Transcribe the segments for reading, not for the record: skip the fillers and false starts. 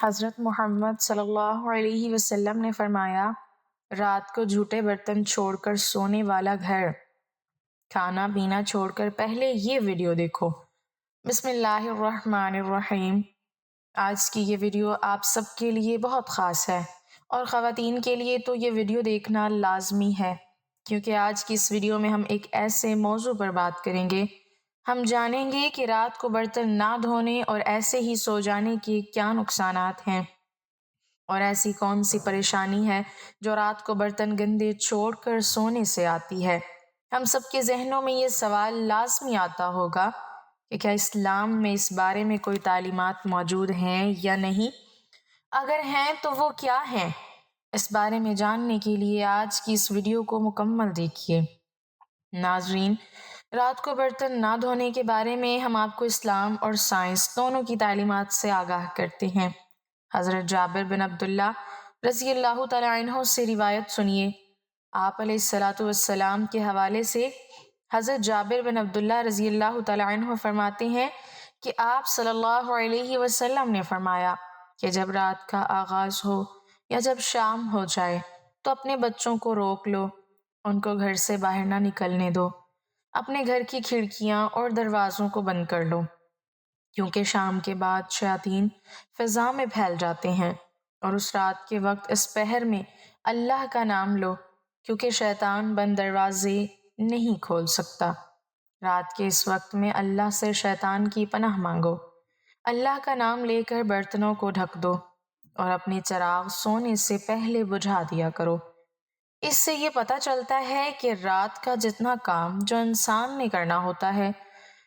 حضرت محمد صلی اللہ علیہ وسلم نے فرمایا، رات کو جھوٹے برتن چھوڑ کر سونے والا گھر، کھانا پینا چھوڑ کر پہلے یہ ویڈیو دیکھو۔ بسم اللہ الرحمن الرحیم۔ آج کی یہ ویڈیو آپ سب کے لیے بہت خاص ہے، اور خواتین کے لیے تو یہ ویڈیو دیکھنا لازمی ہے، کیونکہ آج کی اس ویڈیو میں ہم ایک ایسے موضوع پر بات کریں گے۔ ہم جانیں گے کہ رات کو برتن نہ دھونے اور ایسے ہی سو جانے کے کیا نقصانات ہیں، اور ایسی کون سی پریشانی ہے جو رات کو برتن گندے چھوڑ کر سونے سے آتی ہے۔ ہم سب کے ذہنوں میں یہ سوال لازمی آتا ہوگا کہ کیا اسلام میں اس بارے میں کوئی تعلیمات موجود ہیں یا نہیں؟ اگر ہیں تو وہ کیا ہیں؟ اس بارے میں جاننے کے لیے آج کی اس ویڈیو کو مکمل دیکھیے۔ ناظرین، رات کو برتن نہ دھونے کے بارے میں ہم آپ کو اسلام اور سائنس دونوں کی تعلیمات سے آگاہ کرتے ہیں۔ حضرت جابر بن عبداللہ رضی اللہ تعالیٰ عنہ سے روایت سنیے۔ آپ علیہ السلام کے حوالے سے حضرت جابر بن عبداللہ رضی اللہ تعالیٰ عنہ فرماتے ہیں کہ آپ صلی اللہ علیہ وسلم نے فرمایا کہ جب رات کا آغاز ہو یا جب شام ہو جائے تو اپنے بچوں کو روک لو، ان کو گھر سے باہر نہ نکلنے دو، اپنے گھر کی کھڑکیاں اور دروازوں کو بند کر لو، کیونکہ شام کے بعد شیاطین فضا میں پھیل جاتے ہیں، اور اس رات کے وقت اس پہر میں اللہ کا نام لو، کیونکہ شیطان بند دروازے نہیں کھول سکتا۔ رات کے اس وقت میں اللہ سے شیطان کی پناہ مانگو، اللہ کا نام لے کر برتنوں کو ڈھک دو، اور اپنے چراغ سونے سے پہلے بجھا دیا کرو۔ اس سے یہ پتہ چلتا ہے کہ رات کا جتنا کام جو انسان نے کرنا ہوتا ہے،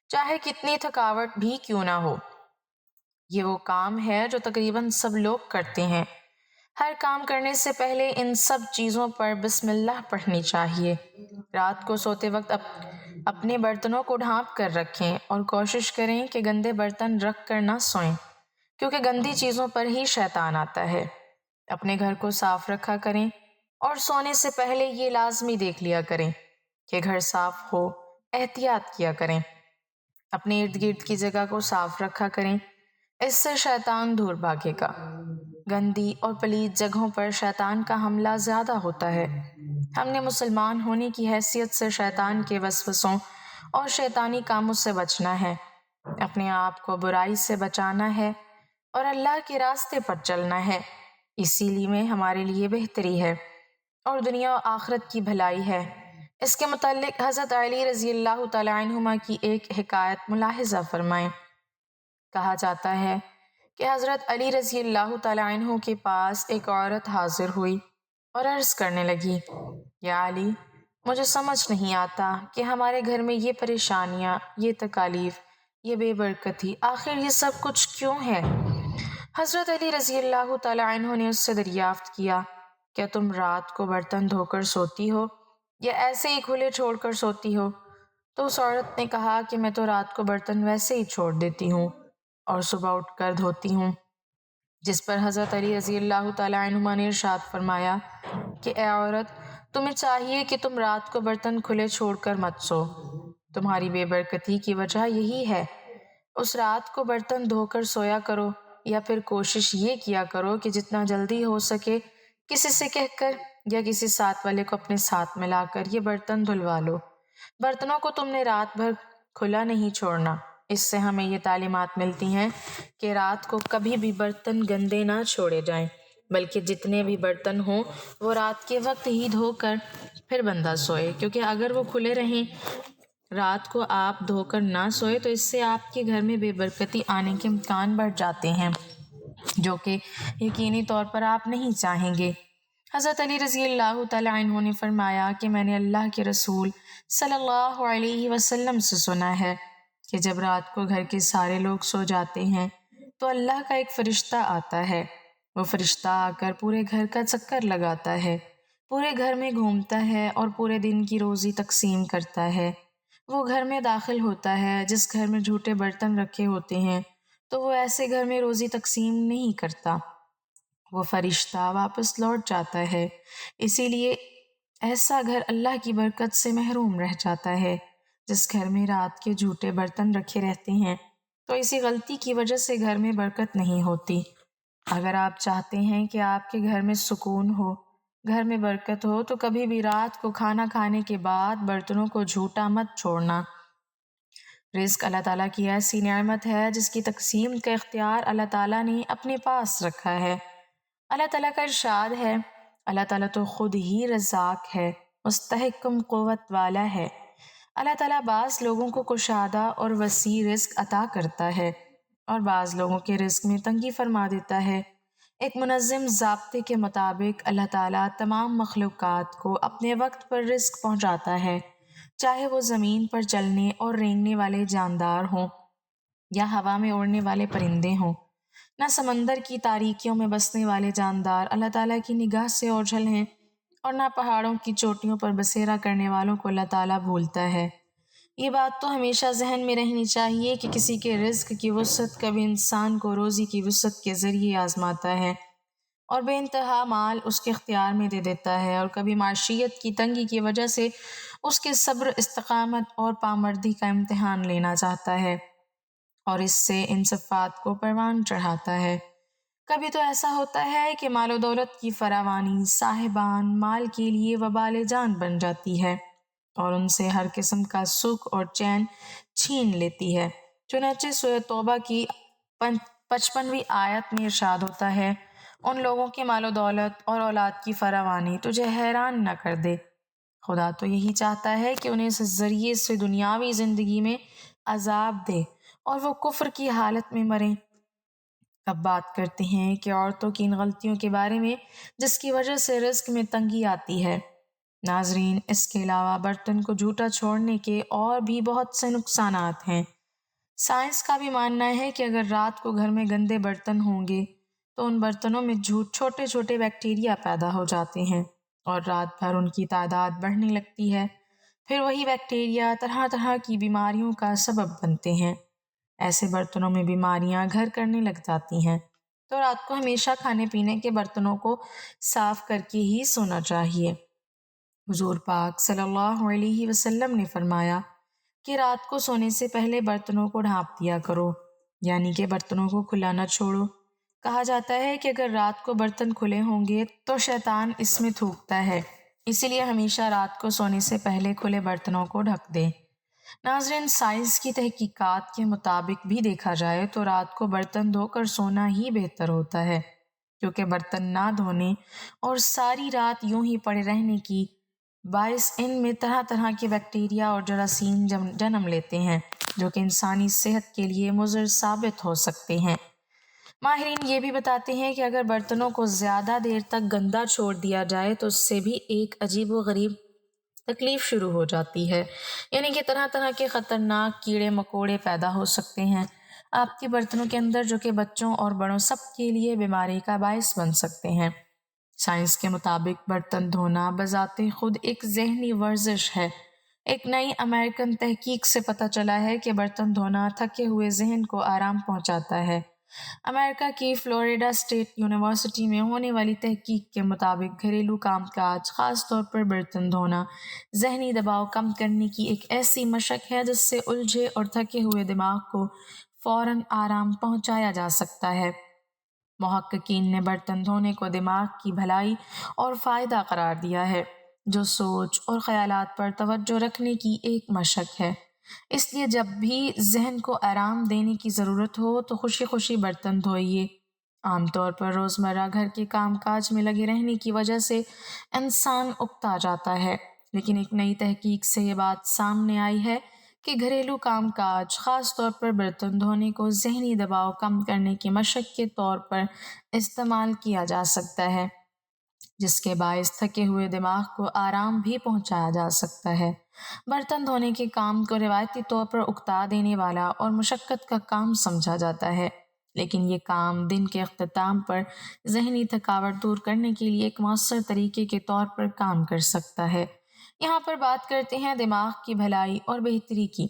چاہے کتنی تھکاوٹ بھی کیوں نہ ہو، یہ وہ کام ہے جو تقریباً سب لوگ کرتے ہیں۔ ہر کام کرنے سے پہلے ان سب چیزوں پر بسم اللہ پڑھنی چاہیے۔ رات کو سوتے وقت اپنے برتنوں کو ڈھانپ کر رکھیں، اور کوشش کریں کہ گندے برتن رکھ کر نہ سوئیں، کیونکہ گندی چیزوں پر ہی شیطان آتا ہے۔ اپنے گھر کو صاف رکھا کریں، اور سونے سے پہلے یہ لازمی دیکھ لیا کریں کہ گھر صاف ہو، احتیاط کیا کریں۔ اپنے ارد گرد کی جگہ کو صاف رکھا کریں، اس سے شیطان دور بھاگے گا۔ گندی اور پلید جگہوں پر شیطان کا حملہ زیادہ ہوتا ہے۔ ہم نے مسلمان ہونے کی حیثیت سے شیطان کے وسوسوں اور شیطانی کاموں سے بچنا ہے، اپنے آپ کو برائی سے بچانا ہے، اور اللہ کے راستے پر چلنا ہے۔ اسی لیے میں ہمارے لیے بہتری ہے اور دنیا و آخرت کی بھلائی ہے۔ اس کے متعلق حضرت علی رضی اللہ تعالیٰ عنہما کی ایک حکایت ملاحظہ فرمائیں۔ کہا جاتا ہے کہ حضرت علی رضی اللہ تعالیٰ عنہ کے پاس ایک عورت حاضر ہوئی اور عرض کرنے لگی، یا علی، مجھے سمجھ نہیں آتا کہ ہمارے گھر میں یہ پریشانیاں، یہ تکالیف، یہ بے برکتی، آخر یہ سب کچھ کیوں ہے؟ حضرت علی رضی اللہ تعالیٰ عنہ نے اس سے دریافت کیا، کیا تم رات کو برتن دھو کر سوتی ہو یا ایسے ہی کھلے چھوڑ کر سوتی ہو؟ تو اس عورت نے کہا کہ میں تو رات کو برتن ویسے ہی چھوڑ دیتی ہوں اور صبح اٹھ کر دھوتی ہوں۔ جس پر حضرت علی رضی اللہ تعالیٰ عنہ نے ارشاد فرمایا کہ اے عورت، تمہیں چاہیے کہ تم رات کو برتن کھلے چھوڑ کر مت سو، تمہاری بے برکتی کی وجہ یہی ہے۔ اس رات کو برتن دھو کر سویا کرو، یا پھر کوشش یہ کیا کرو کہ جتنا جلدی ہو سکے کسی سے کہہ کر یا کسی ساتھ والے کو اپنے ساتھ ملا کر یہ برتن دھلوا لو۔ برتنوں کو تم نے رات بھر کھلا نہیں چھوڑنا۔ اس سے ہمیں یہ تعلیمات ملتی ہیں کہ رات کو کبھی بھی برتن گندے نہ چھوڑے جائیں، بلکہ جتنے بھی برتن ہوں وہ رات کے وقت ہی دھو کر پھر بندہ سوئے، کیونکہ اگر وہ کھلے رہیں، رات کو آپ دھو کر نہ سوئے تو اس سے آپ کے گھر میں بے برکتی آنے کے امکان بڑھ جاتے ہیں، جو کہ یقینی طور پر آپ نہیں چاہیں گے۔ حضرت علی رضی اللہ تعالیٰ عنہ نے فرمایا کہ میں نے اللہ کے رسول صلی اللہ علیہ وسلم سے سنا ہے کہ جب رات کو گھر کے سارے لوگ سو جاتے ہیں تو اللہ کا ایک فرشتہ آتا ہے۔ وہ فرشتہ آ کر پورے گھر کا چکر لگاتا ہے، پورے گھر میں گھومتا ہے اور پورے دن کی روزی تقسیم کرتا ہے۔ وہ گھر میں داخل ہوتا ہے جس گھر میں جھوٹے برتن رکھے ہوتے ہیں، تو وہ ایسے گھر میں روزی تقسیم نہیں کرتا، وہ فرشتہ واپس لوٹ جاتا ہے۔ اسی لیے ایسا گھر اللہ کی برکت سے محروم رہ جاتا ہے۔ جس گھر میں رات کے جھوٹے برتن رکھے رہتے ہیں تو اسی غلطی کی وجہ سے گھر میں برکت نہیں ہوتی۔ اگر آپ چاہتے ہیں کہ آپ کے گھر میں سکون ہو، گھر میں برکت ہو، تو کبھی بھی رات کو کھانا کھانے کے بعد برتنوں کو جھوٹا مت چھوڑنا۔ رزق اللہ تعالیٰ کی ایسی نعمت ہے جس کی تقسیم کا اختیار اللہ تعالیٰ نے اپنے پاس رکھا ہے۔ اللہ تعالیٰ کا ارشاد ہے، اللہ تعالیٰ تو خود ہی رزاق ہے، مستحکم قوت والا ہے۔ اللہ تعالیٰ بعض لوگوں کو کشادہ اور وسیع رزق عطا کرتا ہے اور بعض لوگوں کے رزق میں تنگی فرما دیتا ہے۔ ایک منظم ضابطے کے مطابق اللہ تعالیٰ تمام مخلوقات کو اپنے وقت پر رزق پہنچاتا ہے، چاہے وہ زمین پر چلنے اور رینگنے والے جاندار ہوں یا ہوا میں اڑنے والے پرندے ہوں۔ نہ سمندر کی تاریکیوں میں بسنے والے جاندار اللہ تعالیٰ کی نگاہ سے اوجھل ہیں، اور نہ پہاڑوں کی چوٹیوں پر بسیرا کرنے والوں کو اللہ تعالیٰ بھولتا ہے۔ یہ بات تو ہمیشہ ذہن میں رہنی چاہیے کہ کسی کے رزق کی وسعت کبھی انسان کو روزی کی وسعت کے ذریعے آزماتا ہے اور بے انتہا مال اس کے اختیار میں دے دیتا ہے، اور کبھی معیشت کی تنگی کی وجہ سے اس کے صبر، استقامت اور پامردی کا امتحان لینا چاہتا ہے اور اس سے ان صفات کو پروان چڑھاتا ہے۔ کبھی تو ایسا ہوتا ہے کہ مال و دولت کی فراوانی صاحبان مال کے لیے وبال جان بن جاتی ہے اور ان سے ہر قسم کا سکھ اور چین چھین لیتی ہے۔ چنانچہ سورہ توبہ کی 55ویں آیت میں ارشاد ہوتا ہے، ان لوگوں کے مال و دولت اور اولاد کی فراوانی تجھے حیران نہ کر دے۔ خدا تو یہی چاہتا ہے کہ انہیں اس ذریعے سے دنیاوی زندگی میں عذاب دے اور وہ کفر کی حالت میں مریں۔ اب بات کرتے ہیں کہ عورتوں کی ان غلطیوں کے بارے میں جس کی وجہ سے رزق میں تنگی آتی ہے۔ ناظرین، اس کے علاوہ برتن کو جھوٹا چھوڑنے کے اور بھی بہت سے نقصانات ہیں۔ سائنس کا بھی ماننا ہے کہ اگر رات کو گھر میں گندے برتن ہوں گے تو ان برتنوں میں چھوٹے چھوٹے بیکٹیریا پیدا ہو جاتے ہیں اور رات بھر ان کی تعداد بڑھنے لگتی ہے۔ پھر وہی بیکٹیریا طرح طرح کی بیماریوں کا سبب بنتے ہیں۔ ایسے برتنوں میں بیماریاں گھر کرنے لگ جاتی ہیں، تو رات کو ہمیشہ کھانے پینے کے برتنوں کو صاف کر کے ہی سونا چاہیے۔ حضور پاک صلی اللہ علیہ وسلم نے فرمایا کہ رات کو سونے سے پہلے برتنوں کو ڈھانپ دیا کرو، یعنی کہ برتنوں کو کھلا نہ چھوڑو۔ کہا جاتا ہے کہ اگر رات کو برتن کھلے ہوں گے تو شیطان اس میں تھوکتا ہے، اسی لیے ہمیشہ رات کو سونے سے پہلے کھلے برتنوں کو ڈھک دیں۔ ناظرین، سائنس کی تحقیقات کے مطابق بھی دیکھا جائے تو رات کو برتن دھو کر سونا ہی بہتر ہوتا ہے، کیونکہ برتن نہ دھونے اور ساری رات یوں ہی پڑے رہنے کی باعث ان میں طرح طرح کے بیکٹیریا اور جراثیم جنم لیتے ہیں جو کہ انسانی صحت کے لیے مضر ثابت ہو سکتے ہیں۔ ماہرین یہ بھی بتاتے ہیں کہ اگر برتنوں کو زیادہ دیر تک گندا چھوڑ دیا جائے تو اس سے بھی ایک عجیب و غریب تکلیف شروع ہو جاتی ہے، یعنی کہ طرح طرح کے خطرناک کیڑے مکوڑے پیدا ہو سکتے ہیں آپ کے برتنوں کے اندر، جو کہ بچوں اور بڑوں سب کے لیے بیماری کا باعث بن سکتے ہیں۔ سائنس کے مطابق برتن دھونا بذات خود ایک ذہنی ورزش ہے۔ ایک نئی امریکن تحقیق سے پتہ چلا ہے کہ برتن دھونا تھکے ہوئے ذہن کو آرام پہنچاتا ہے۔ امریکہ کی فلوریڈا اسٹیٹ یونیورسٹی میں ہونے والی تحقیق کے مطابق گھریلو کام کاج، خاص طور پر برتن دھونا، ذہنی دباؤ کم کرنے کی ایک ایسی مشق ہے جس سے الجھے اور تھکے ہوئے دماغ کو فوراً آرام پہنچایا جا سکتا ہے۔ محققین نے برتن دھونے کو دماغ کی بھلائی اور فائدہ قرار دیا ہے، جو سوچ اور خیالات پر توجہ رکھنے کی ایک مشق ہے۔ اس لیے جب بھی ذہن کو آرام دینے کی ضرورت ہو تو خوشی خوشی برتن دھوئیے۔ عام طور پر روزمرہ گھر کے کام کاج میں لگے رہنے کی وجہ سے انسان اکتا جاتا ہے، لیکن ایک نئی تحقیق سے یہ بات سامنے آئی ہے کہ گھریلو کام کاج، خاص طور پر برتن دھونے کو ذہنی دباؤ کم کرنے کی مشق کے طور پر استعمال کیا جا سکتا ہے، جس کے باعث تھکے ہوئے دماغ کو آرام بھی پہنچایا جا سکتا ہے۔ برتن دھونے کے کام کو روایتی طور پر اکتا دینے والا اور مشقت کا کام سمجھا جاتا ہے، لیکن یہ کام دن کے اختتام پر ذہنی تھکاوٹ دور کرنے کے لیے ایک مؤثر طریقے کے طور پر کام کر سکتا ہے۔ یہاں پر بات کرتے ہیں دماغ کی بھلائی اور بہتری کی،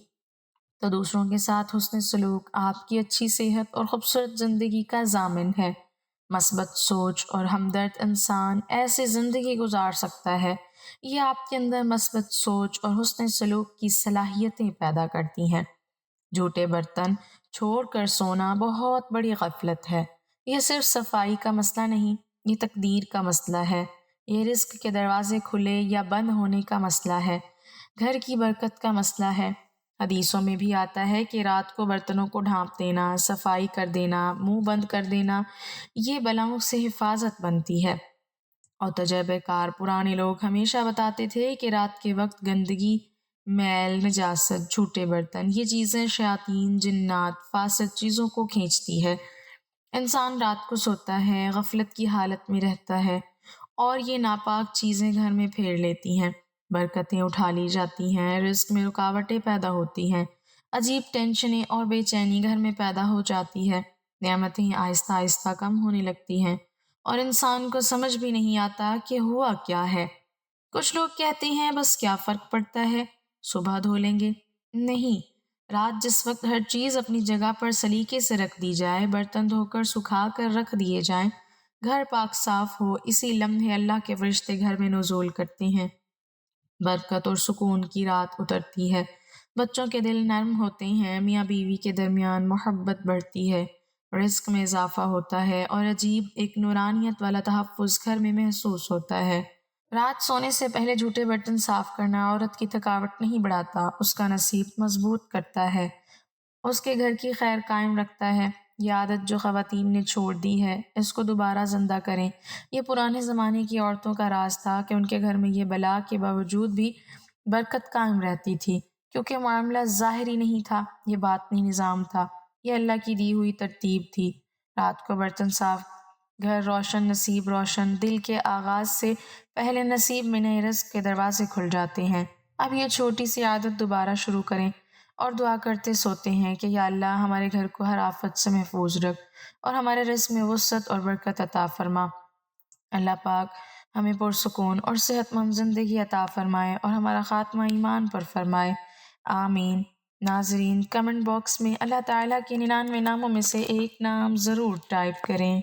تو دوسروں کے ساتھ حسن سلوک آپ کی اچھی صحت اور خوبصورت زندگی کا ضامن ہے۔ مثبت سوچ اور ہمدرد انسان ایسی زندگی گزار سکتا ہے۔ یہ آپ کے اندر مثبت سوچ اور حسن سلوک کی صلاحیتیں پیدا کرتی ہیں۔ جھوٹے برتن چھوڑ کر سونا بہت بڑی غفلت ہے۔ یہ صرف صفائی کا مسئلہ نہیں، یہ تقدیر کا مسئلہ ہے۔ یہ رزق کے دروازے کھلے یا بند ہونے کا مسئلہ ہے، گھر کی برکت کا مسئلہ ہے۔ حدیثوں میں بھی آتا ہے کہ رات کو برتنوں کو ڈھانپ دینا، صفائی کر دینا، منہ بند کر دینا، یہ بلاؤں سے حفاظت بنتی ہے۔ اور تجربہ کار پرانے لوگ ہمیشہ بتاتے تھے کہ رات کے وقت گندگی، میل، نجاست، جھوٹے برتن، یہ چیزیں شیاطین، جنات، فاسد چیزوں کو کھینچتی ہے۔ انسان رات کو سوتا ہے، غفلت کی حالت میں رہتا ہے، اور یہ ناپاک چیزیں گھر میں پھیر لیتی ہیں، برکتیں اٹھا لی جاتی ہیں، رزق میں رکاوٹیں پیدا ہوتی ہیں، عجیب ٹینشنیں اور بے چینی گھر میں پیدا ہو جاتی ہے، نعمتیں آہستہ آہستہ کم ہونے لگتی ہیں، اور انسان کو سمجھ بھی نہیں آتا کہ ہوا کیا ہے۔ کچھ لوگ کہتے ہیں بس کیا فرق پڑتا ہے، صبح دھو لیں گے۔ نہیں، رات جس وقت ہر چیز اپنی جگہ پر سلیقے سے رکھ دی جائے، برتن دھو کر سکھا کر رکھ دیے جائیں، گھر پاک صاف ہو، اسی لمحے اللہ کے فرشتے گھر میں نزول کرتے ہیں، برکت اور سکون کی رات اترتی ہے، بچوں کے دل نرم ہوتے ہیں، میاں بیوی کے درمیان محبت بڑھتی ہے، رزق میں اضافہ ہوتا ہے، اور عجیب ایک نورانیت والا تحفظ گھر میں محسوس ہوتا ہے۔ رات سونے سے پہلے جھوٹے برتن صاف کرنا عورت کی تھکاوٹ نہیں بڑھاتا، اس کا نصیب مضبوط کرتا ہے، اس کے گھر کی خیر قائم رکھتا ہے۔ یہ عادت جو خواتین نے چھوڑ دی ہے، اس کو دوبارہ زندہ کریں۔ یہ پرانے زمانے کی عورتوں کا راز تھا کہ ان کے گھر میں یہ بلا کے باوجود بھی برکت قائم رہتی تھی، کیونکہ معاملہ ظاہری نہیں تھا، یہ باطنی نظام تھا، یہ اللہ کی دی ہوئی ترتیب تھی۔ رات کو برتن صاف، گھر روشن، نصیب روشن، دل کے آغاز سے پہلے نصیب میں نئے رزق کے دروازے کھل جاتے ہیں۔ اب یہ چھوٹی سی عادت دوبارہ شروع کریں، اور دعا کرتے سوتے ہیں کہ یا اللہ ہمارے گھر کو ہر آفت سے محفوظ رکھ، اور ہمارے رزق میں وسعت اور برکت عطا فرما۔ اللہ پاک ہمیں پرسکون اور صحت مند زندگی عطا فرمائے، اور ہمارا خاتمہ ایمان پر فرمائے، آمین۔ ناظرین، کمنٹ باکس میں اللہ تعالیٰ کے 99 ناموں میں سے ایک نام ضرور ٹائپ کریں۔